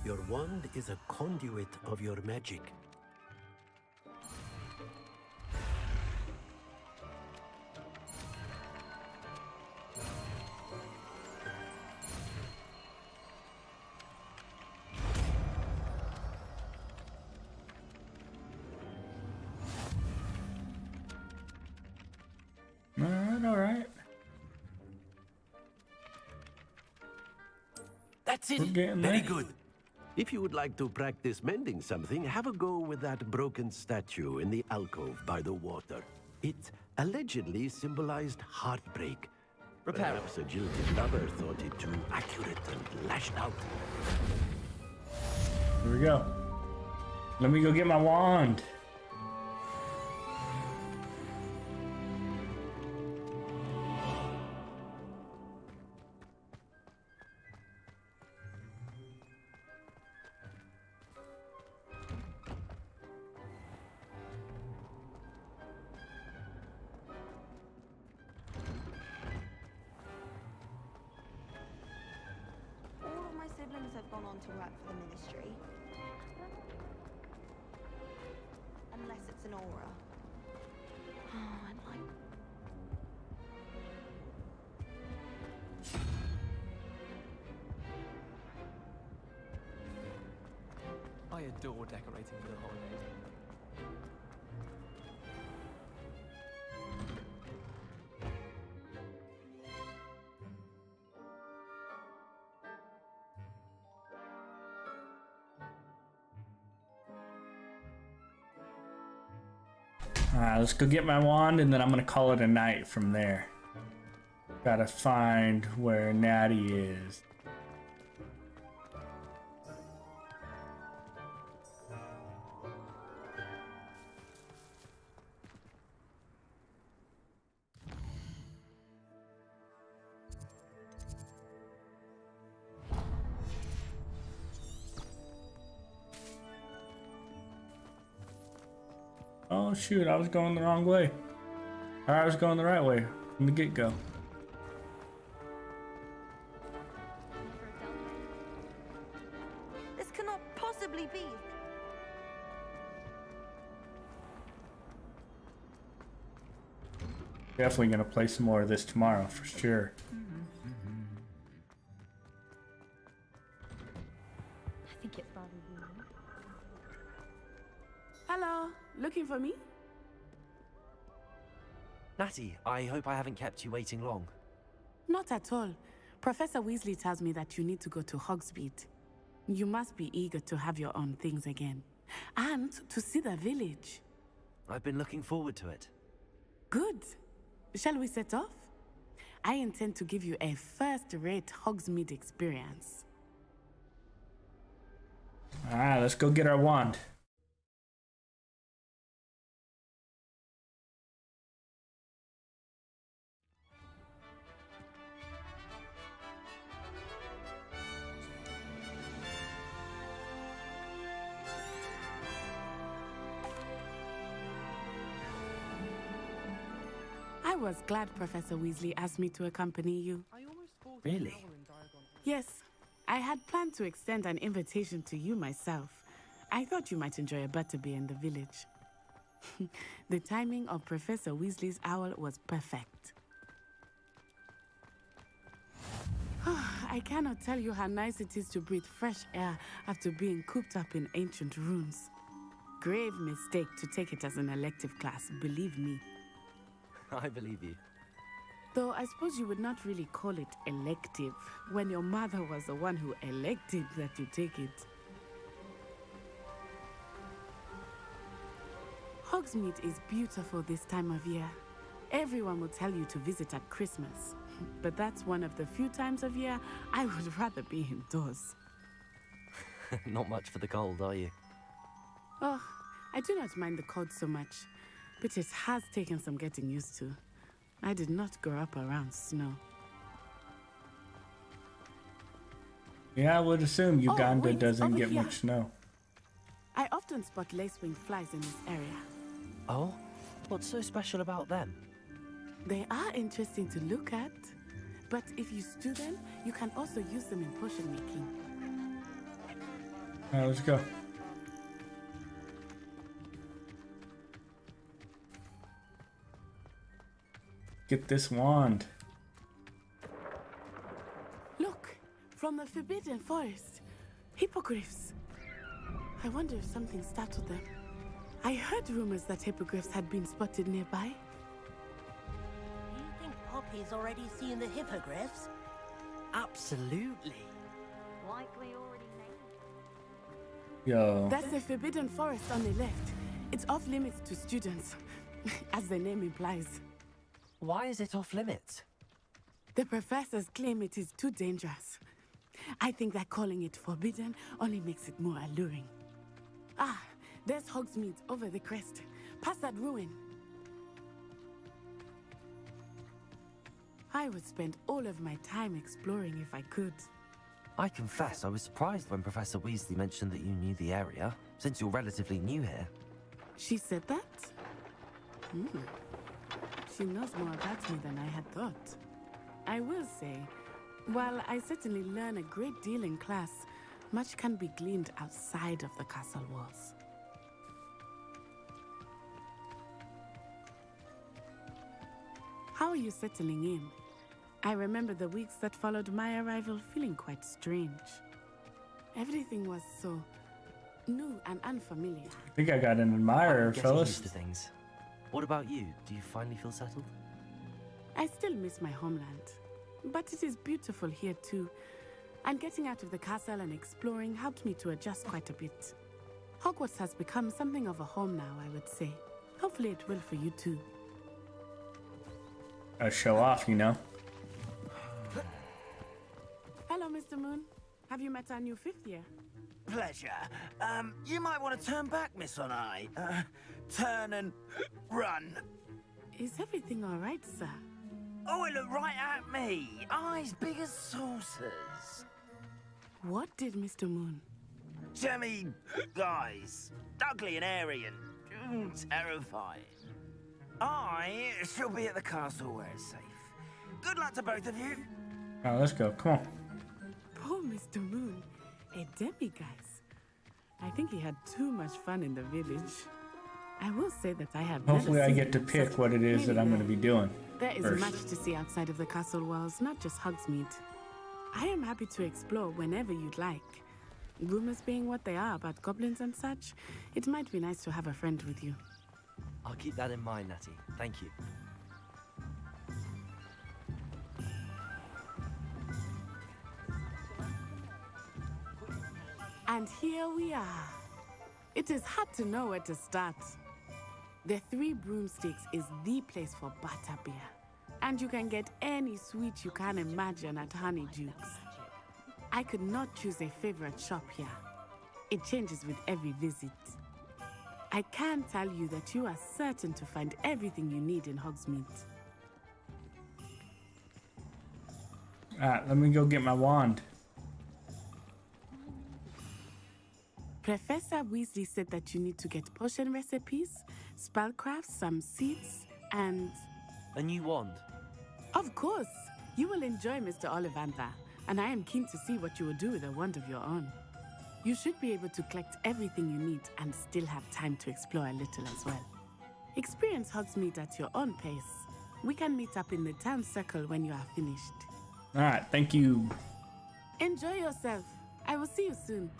your wand is a conduit of your magic. All right. That's it. We're getting Very there. good. If you would like to practice mending something, have a go with that broken statue in the alcove by the water. It allegedly symbolized heartbreak. Perhaps a jilted lover thought it too accurate and lashed out. Here we go. Let me go get my wand. All of my siblings have gone on to work for the ministry. Unless it's an aura. Oh, I'd like... I adore decorating for the holidays. Alright, let's go get my wand and then I'm gonna call it a night from there. Gotta find where Natty is. Oh shoot, I was going the wrong way. Or I was going the right way from the get-go. This cannot possibly be. Definitely gonna play some more of this tomorrow for sure. I think it's rather weird. Hello, looking for me? Natty, I hope I haven't kept you waiting long. Not at all. Professor Weasley tells me that you need to go to Hogsmeade. You must be eager to have your own things again. And to see the village. I've been looking forward to it. Good. Shall we set off? I intend to give you a first-rate Hogsmeade experience. Alright, let's go get our wand. I was glad Professor Weasley asked me to accompany you. Really? Yes, I had planned to extend an invitation to you myself. I thought you might enjoy a butterbeer in the village. The timing of Professor Weasley's owl was perfect. I cannot tell you how nice it is to breathe fresh air after being cooped up in ancient ruins. Grave mistake to take it as an elective class, believe me. I believe you. Though I suppose you would not really call it elective when your mother was the one who elected that you take it. Hogsmeade is beautiful this time of year. Everyone will tell you to visit at Christmas, but that's one of the few times of year I would rather be indoors. Not much for the cold, are you? Oh, I do not mind the cold so much, but it has taken some getting used to. I did not grow up around snow. Yeah, I would assume Uganda wait, doesn't over get here. much snow. I often spot lacewing flies in this area. Oh? What's so special about them? They are interesting to look at, but if you stew them, you can also use them in potion making. Alright, let's go. Get this wand. Look, from the Forbidden Forest, hippogriffs. I wonder if something startled them. I heard rumors that hippogriffs had been spotted nearby. You think Poppy's already seen the hippogriffs? Absolutely. Likely already named. Yo. That's the Forbidden Forest on the left. It's off limits to students, as the name implies. Why is it off limits? The professors claim it is too dangerous. I think that calling it forbidden only makes it more alluring. Ah, there's Hogsmeade over the crest. Past that ruin. I would spend all of my time exploring if I could. I confess I was surprised when Professor Weasley mentioned that you knew the area, since you're relatively new here. She said that? She knows more about me than I had thought. I will say, while I certainly learn a great deal in class, much can be gleaned outside of the castle walls. How are you settling in? I remember the weeks that followed my arrival feeling quite strange. Everything was so new and unfamiliar. I think I got an admirer, I'm getting fellas. used to things. What about you? Do you finally feel settled? I still miss my homeland, but it is beautiful here too. And getting out of the castle and exploring helped me to adjust quite a bit. Hogwarts has become something of a home now, I would say. Hopefully it will for you too. A show off, you know. Hello, Mr. Moon. Have you met our new fifth year? Pleasure. You might want to turn back, Miss On-Eye. Turn and run. Is everything all right, sir? Oh, it looked right at me. Eyes big as saucers. What did Mr. Moon? Jemmy, guys. Ugly and airy and Terrifying. I shall be at the castle where it's safe. Good luck to both of you. Oh, let's go. Come on. Poor Mr. Moon. A demiguise. I think he had too much fun in the village. I will say that I have Hopefully never I seen get to pick what it is that I'm going to be doing. There is first. much to see outside of the castle walls, not just Hogsmeade. I am happy to explore whenever you'd like. Rumors being what they are about goblins and such, it might be nice to have a friend with you. I'll keep that in mind, Natty. Thank you. And here we are. It is hard to know where to start. The Three Broomsticks is the place for butterbeer. And you can get any sweet you can imagine at Honeydukes. I could not choose a favorite shop here. It changes with every visit. I can tell you that you are certain to find everything you need in Hogsmeade. Alright, let me go get my wand. Professor Weasley said that you need to get potion recipes, spellcrafts, some seeds, and... A new wand? Of course! You will enjoy Mr. Ollivander, and I am keen to see what you will do with a wand of your own. You should be able to collect everything you need and still have time to explore a little as well. Experience Hogsmeade at your own pace. We can meet up in the town circle when you are finished. Alright, thank you. Enjoy yourself. I will see you soon.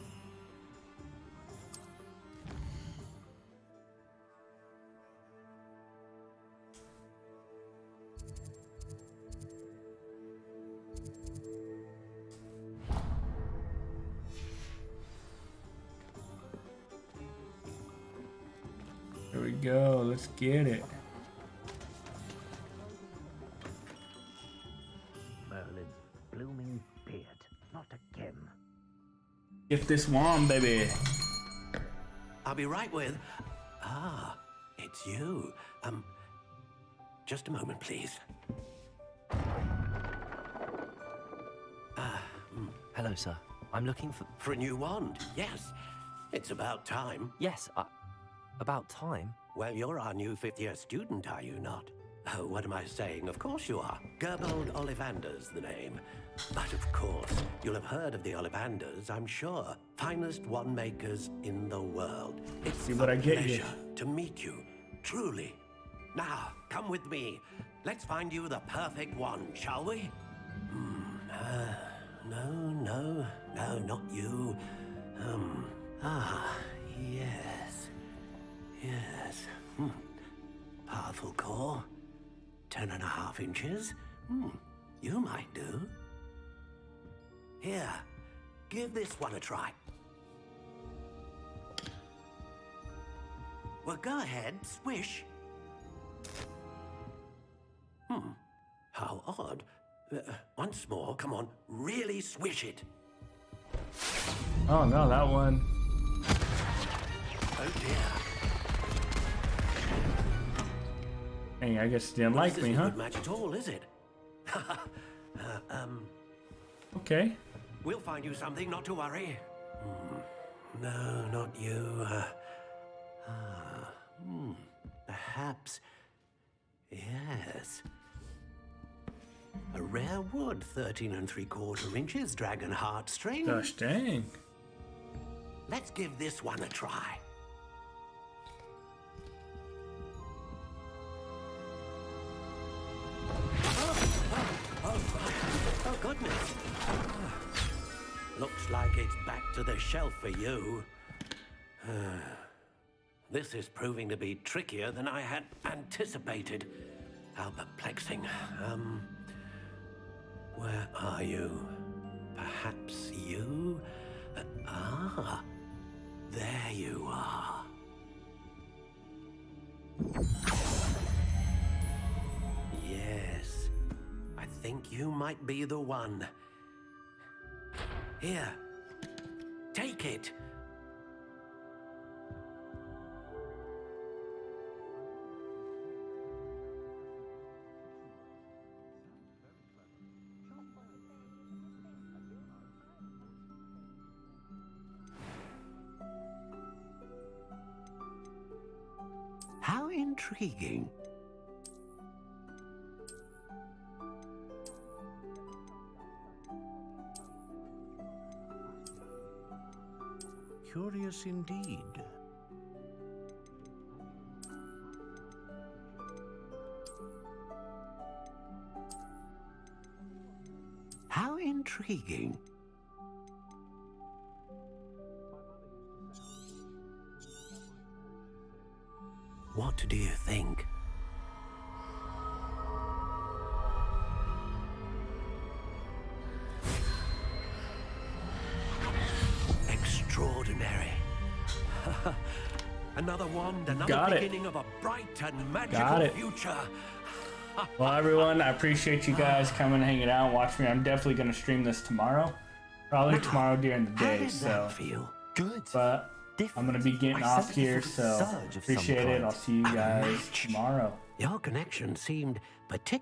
Here we go. Let's get it. Merlin's blooming beard. Not again. Get this wand, baby. I'll be right with... Ah, it's you. Just a moment, please. Hello, sir. I'm looking for... For a new wand, yes. It's about time. Yes, about time? Well, you're our new fifth-year student, are you not? Oh, what am I saying? Of course you are. Gerbold Ollivander's the name. But of course, you'll have heard of the Ollivanders, I'm sure. Finest wand makers in the world. It's See what I get here. pleasure to meet you, truly. Now, come with me. Let's find you the perfect wand, shall we? No, not you. Yes. Yes. Powerful core. 10.5 inches. You might do. Here, give this one a try. Well, go ahead, swish. How odd. Once more, come on, really swish it. Oh no, that one. Oh dear. Hey, I guess you didn't Well, like this me, isn't huh? good match at all, is it? Okay. We'll find you something, not to worry. No, not you. Perhaps. Yes. A rare wood, 13 3/4 inches, dragon heartstring. Gosh dang. Let's give this one a try. Oh, goodness. Looks like it's back to the shelf for you. This is proving to be trickier than I had anticipated. How perplexing. Where are you? Perhaps you? There you are. Yes, I think you might be the one. Here, take it. intriguing. Curious indeed. How intriguing. What do you think? Extraordinary. Another wand, another beginning of a bright and magical future. Well, everyone, I appreciate you guys coming and hanging out and watching me. I'm definitely going to stream this tomorrow. Probably tomorrow during the day. So, feel? Good. But I'm going to be getting off here, so appreciate it. I'll see you guys tomorrow. Your connection seemed particularly